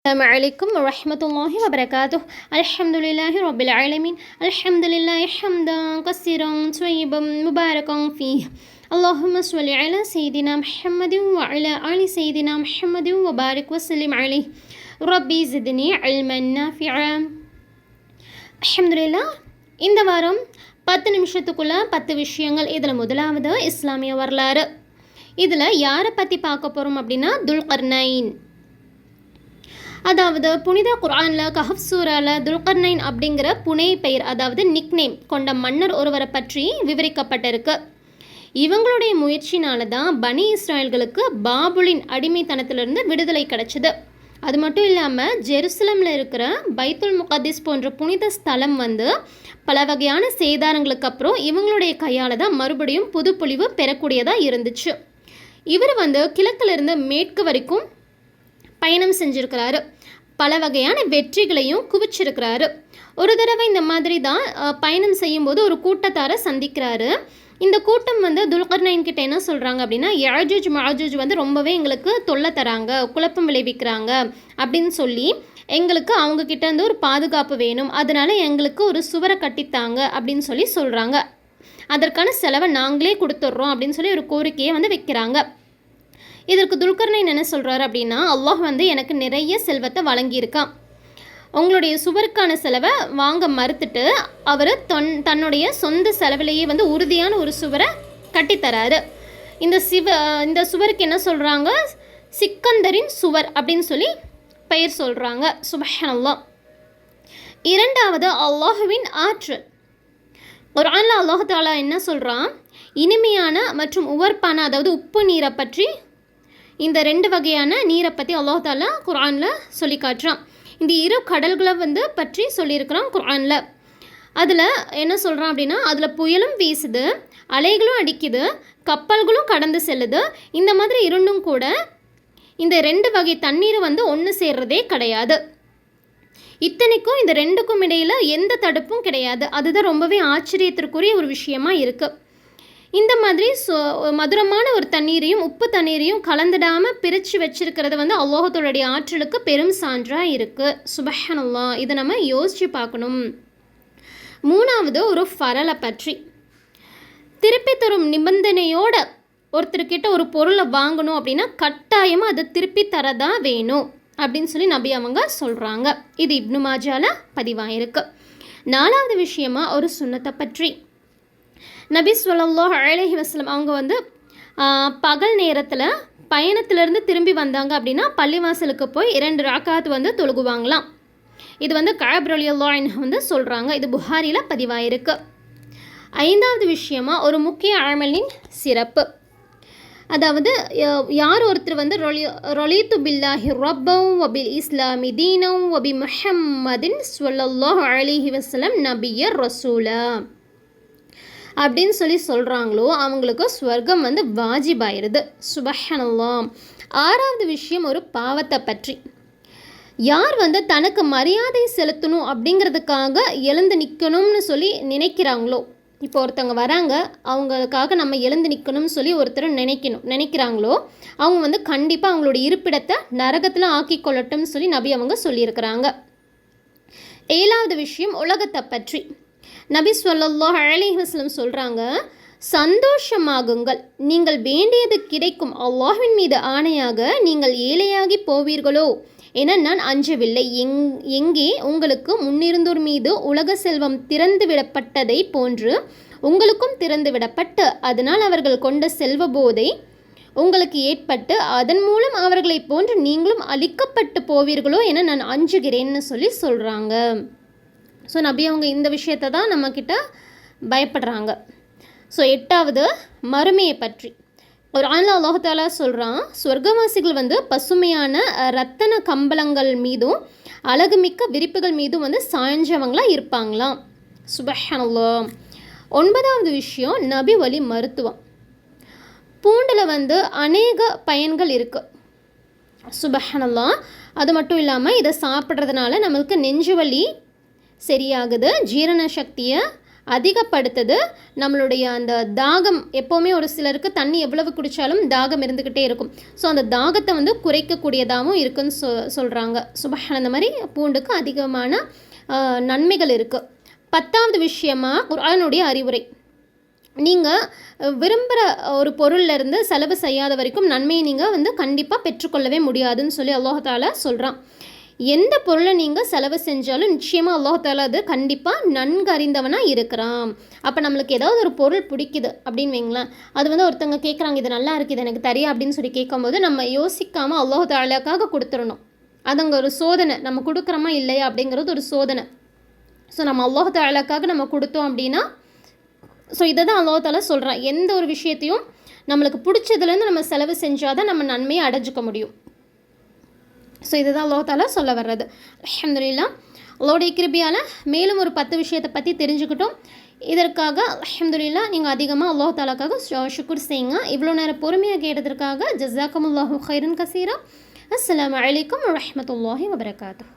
السلام عليكم ورحمة الله وبركاته. الحمد لله رب العالمين. الحمد لله حمدا كثيرا طيبا مباركا فيه. اللهم صل على سيدنا محمد وعلى آل سيدنا محمد وبارك وسلم عليه. ربي زدني علما نافعا. الحمد لله. இந்த வாரம் 10 நிமிஷத்துக்குள்ள 10 விஷயங்கள். இதில் முதலாவது இஸ்லாமிய வரலாறு. இதில் யாரை பற்றி பார்க்க போகிறோம் அப்படின்னா துல்கர்னைன். அதாவது புனித குர்ஆனில் கஹஃப் சூராவில் துல்கர்னைன் அப்படிங்கிற புனை பெயர், அதாவது நிக்நேம் கொண்ட மன்னர் ஒருவரை பற்றி விவரிக்கப்பட்டிருக்கு. இவங்களுடைய முயற்சினால தான் பனி இஸ்ராயல்களுக்கு பாபுலின் அடிமைத்தனத்திலிருந்து விடுதலை கிடைச்சிது. அது மட்டும் இல்லாமல் ஜெருசலமில் இருக்கிற பைத்துல் முகத்திஸ் போன்ற புனித ஸ்தலம் பல வகையான சேதாரங்களுக்கு அப்புறம் இவங்களுடைய கையால் தான் மறுபடியும் புதுப்பொலிவு பெறக்கூடியதாக இருந்துச்சு. இவர் கிழக்கிலிருந்து மேற்கு வரைக்கும் பயணம் செஞ்சுருக்கிறாரு. பல வகையான வெற்றிகளையும் குவிச்சிருக்கிறாரு. ஒரு தடவை இந்த மாதிரி தான் பயணம் செய்யும்போது ஒரு கூட்டத்தாரை சந்திக்கிறாரு. இந்த கூட்டம் துல்கர்னைன் கிட்ட என்ன சொல்கிறாங்க அப்படின்னா, யாஜூஜ் மாஜூஜ் ரொம்பவே எங்களுக்கு தொல்லை தராங்க, குழப்பம் விளைவிக்கிறாங்க அப்படின்னு சொல்லி எங்களுக்கு அவங்க கிட்ட ஒரு பாதுகாப்பு வேணும், அதனால எங்களுக்கு ஒரு சுவரை கட்டித்தாங்க அப்படின்னு சொல்லி சொல்கிறாங்க. அதற்கான செலவை நாங்களே கொடுத்துட்றோம் அப்படின்னு சொல்லி ஒரு கோரிக்கையை வைக்கிறாங்க. இதற்கு துல்கர்னைன் என்ன சொல்கிறாரு அப்படின்னா, அல்லாஹ் எனக்கு நிறைய செல்வத்தை வழங்கியிருக்கான், உங்களுடைய சுவருக்கான செலவை வாங்க மறுத்துட்டு அவர் தன்னுடைய சொந்த செலவிலேயே உறுதியான ஒரு சுவரை கட்டித்தராரு. இந்த சுவருக்கு என்ன சொல்கிறாங்க, சிக்கந்தரின் சுவர் அப்படின்னு சொல்லி பெயர் சொல்கிறாங்க. சுப்ஹானல்லாஹ். இரண்டாவது அல்லாஹுவின் ஆற்றல். குர்ஆனில் அல்லாஹ் தஆலா என்ன சொல்கிறான், இனிமையான மற்றும் உவர்ப்பான, அதாவது உப்பு நீரை பற்றி, இந்த 2 வகையான நீரை பற்றி அல்லாஹ் தஆலா குர்ஆனில் சொல்லி காட்டுறான். இந்த 2 கடல்களை பற்றி சொல்லியிருக்கிறான் குர்ஆனில். அதில் என்ன சொல்கிறான் அப்படின்னா, அதில் புயலும் வீசுது, அலைகளும் அடிக்குது, கப்பல்களும் கடந்து செல்லுது. இந்த மாதிரி இரண்டும் கூட இந்த 2 வகை தண்ணீர் ஒன்று சேர்றதே கிடையாது. இத்தனைக்கும் இந்த 2க்கும் இடையில் எந்த தடுப்பும் கிடையாது. அதுதான் ரொம்பவே ஆச்சரியத்திற்குரிய ஒரு விஷயமா இருக்குது. இந்த மாதிரி மதுரமான ஒரு தண்ணீரையும் உப்பு தண்ணீரையும் கலந்துடாமல் பிரித்து வச்சிருக்கிறது அல்லாஹ்வுடைய ஆற்றலுக்கு பெரும் சான்றாக இருக்குது. சுப்ஹானல்லாஹ். இதை நம்ம யோசித்து பார்க்கணும். மூணாவது ஒரு ஃபரலை பற்றி. திருப்பி தரும் நிபந்தனையோட ஒருத்தர்கிட்ட ஒரு பொருளை வாங்கணும் அப்படின்னா கட்டாயமாக அதை திருப்பி தரதான் வேணும் அப்படின்னு சொல்லி நபி அவங்க சொல்கிறாங்க. இது இப்னு மாஜால பதிவாயிருக்கு. நாலாவது விஷயமா ஒரு சுன்னத்தை பற்றி. நபி ஸல்லல்லாஹு அலைஹி வஸல்லம் அவங்க பகல் நேரத்தில் பயணத்திலேருந்து திரும்பி வந்தாங்க அப்படின்னா பள்ளிவாசலுக்கு போய் 2 ரக்காத் தொழுகுவாங்களாம். இது கஅப் ரலியல்லாஹு அன்ஹு சொல்கிறாங்க. இது புகாரியில் பதிவாயிருக்கு. ஐந்தாவது விஷயமா ஒரு முக்கிய அமலின் சிறப்பு. அதாவது யார் ஒருத்தர் ரலீத்து பில்லாஹி ரப்பம் வபில் இஸ்லாமி தீனம் வபி முஹம்மதின் ஸல்லல்லாஹு அலைஹி வஸல்லம் நபியர் ரசூலா அப்படின்னு சொல்லி சொல்கிறாங்களோ அவங்களுக்கு ஸ்வர்க்கம் வாஜிபாயிருது. சுப்ஹானல்லாஹ். ஆறாவது விஷயம் ஒரு பாவத்தை பற்றி. யார் தனக்கு மரியாதை செலுத்தணும் அப்படிங்கிறதுக்காக எழுந்து நிற்கணும்னு சொல்லி நினைக்கிறாங்களோ, இப்போ ஒருத்தவங்க வராங்க, அவங்களுக்காக நம்ம எழுந்து நிற்கணும்னு சொல்லி ஒருத்தர் நினைக்கிறாங்களோ அவங்க கண்டிப்பாக அவங்களோட இருப்பிடத்தை நரகத்தில் ஆக்கி கொள்ளட்டும்னு சொல்லி நபி அவங்க சொல்லியிருக்கிறாங்க. ஏழாவது விஷயம் உலகத்தை பற்றி. நபி ஸல்லல்லாஹு அலைஹி வஸல்லம் சொல்கிறாங்க, சந்தோஷமாகுங்கள், நீங்கள் வேண்டியது கிடைக்கும், அல்லாஹ்வின் மீது ஆணையாக நீங்கள் ஏழையாகி போவீர்களோ என நான் அஞ்சவில்லை. எங்கே உங்களுக்கு முன்னிருந்தோர் மீது உலக செல்வம் திறந்து விடப்பட்டதை போன்று உங்களுக்கும் திறந்து விடப்பட்டு அதனால் அவர்கள் கொண்ட செல்வ போதை உங்களுக்கு ஏற்பட்டு அதன் மூலம் அவர்களை போன்று நீங்களும் அழிக்கப்பட்டு போவீர்களோ என நான் அஞ்சுகிறேன்னு சொல்லி சொல்கிறாங்க. ஸோ நபி அவங்க இந்த விஷயத்தை தான் நம்மக்கிட்ட பயப்படுறாங்க. ஸோ எட்டாவது மறுமையை பற்றி. ஒரு ஆன்ல அல்லாஹ் தஆலா சொல்கிறான், சொர்க்கவாசிகள் பசுமையான ரத்தன கம்பளங்கள் மீதும் அழகுமிக்க விரிப்புகள் மீதும் சாய்ஞ்சவங்களாக இருப்பாங்களாம். சுப்ஹானல்லாஹ். 9வது விஷயம் நபி வழி மருத்துவம். பூண்டில் அநேக பயன்கள் இருக்குது. சுப்ஹானல்லாஹ். அது மட்டும் இல்லாமல் இதை சாப்பிட்றதுனால நம்மளுக்கு நெஞ்சு வலி சரியாகுது, ஜீரண சக்தியை அதிகப்படுத்துது. நம்மளுடைய அந்த தாகம், எப்போவுமே ஒரு சிலருக்கு தண்ணி எவ்வளவு குடித்தாலும் தாகம் இருந்துக்கிட்டே இருக்கும். ஸோ அந்த தாகத்தை வந்து குறைக்கக்கூடியதாகவும் இருக்குன்னு சொல்கிறாங்க. சுபஹான். அந்த மாதிரி பூண்டுக்கு அதிகமான நன்மைகள் இருக்குது. 10வது விஷயமாக குர்ஆனுடைய அறிவுரை. நீங்கள் விரும்புகிற ஒரு பொருள்லேருந்து செலவு செய்யாத வரைக்கும் நன்மையை நீங்கள் வந்து கண்டிப்பாக பெற்றுக்கொள்ளவே முடியாதுன்னு சொல்லி அல்லாஹ் தஆலா சொல்கிறான். எந்த பொருளை நீங்கள் செலவு செஞ்சாலும் நிச்சயமாக அல்லாஹ் தஆலா அது கண்டிப்பாக நன்கு அறிந்தவனாக இருக்கிறான். அப்போ நம்மளுக்கு ஏதாவது ஒரு பொருள் பிடிக்குது அப்படின்னு வைங்களேன், அது வந்து ஒருத்தங்க கேட்குறாங்க, இது நல்லா இருக்குது, இது எனக்கு தெரியா அப்படின்னு சொல்லி கேட்கும்போது நம்ம யோசிக்காமல் அல்லாஹ் தஆலாக்காக கொடுத்துடணும். அது அங்கே ஒரு சோதனை, நம்ம கொடுக்குறோமா இல்லையா அப்படிங்கிறது ஒரு சோதனை. ஸோ நம்ம அல்லாஹ் தஆலாக்காக நம்ம கொடுத்தோம் அப்படின்னா, ஸோ இதை தான் அல்லாஹ் தஆலா சொல்கிறான், எந்த ஒரு விஷயத்தையும் நம்மளுக்கு பிடிச்சதுலேருந்து நம்ம செலவு செஞ்சால் தான் நம்ம நன்மையை அடைஞ்சிக்க முடியும். ஸோ இதுதான் அல்லாஹ் தஆலா சொல்ல வர்றது. அல்ஹம்துலில்லாஹ், அல்லாஹ்வுடைய கிருபையால் மேலும் ஒரு 10 விஷயத்தை பற்றி தெரிஞ்சுக்கிட்டோம். இதற்காக அல்ஹம்துலில்லாஹ் நீங்கள் அதிகமாக அல்லாஹ் தஆலாக்காக ஷுக்ர் செய்யுங்க. இவ்வளோ நேரம் பொறுமையாக கேட்டதற்காக ஜஸாக்கமுல்லாஹு கைரன் கசீரா. அஸ்ஸலாமு அலைக்கும் வரஹ்மத்துல்லாஹி வபரகாத்துஹு.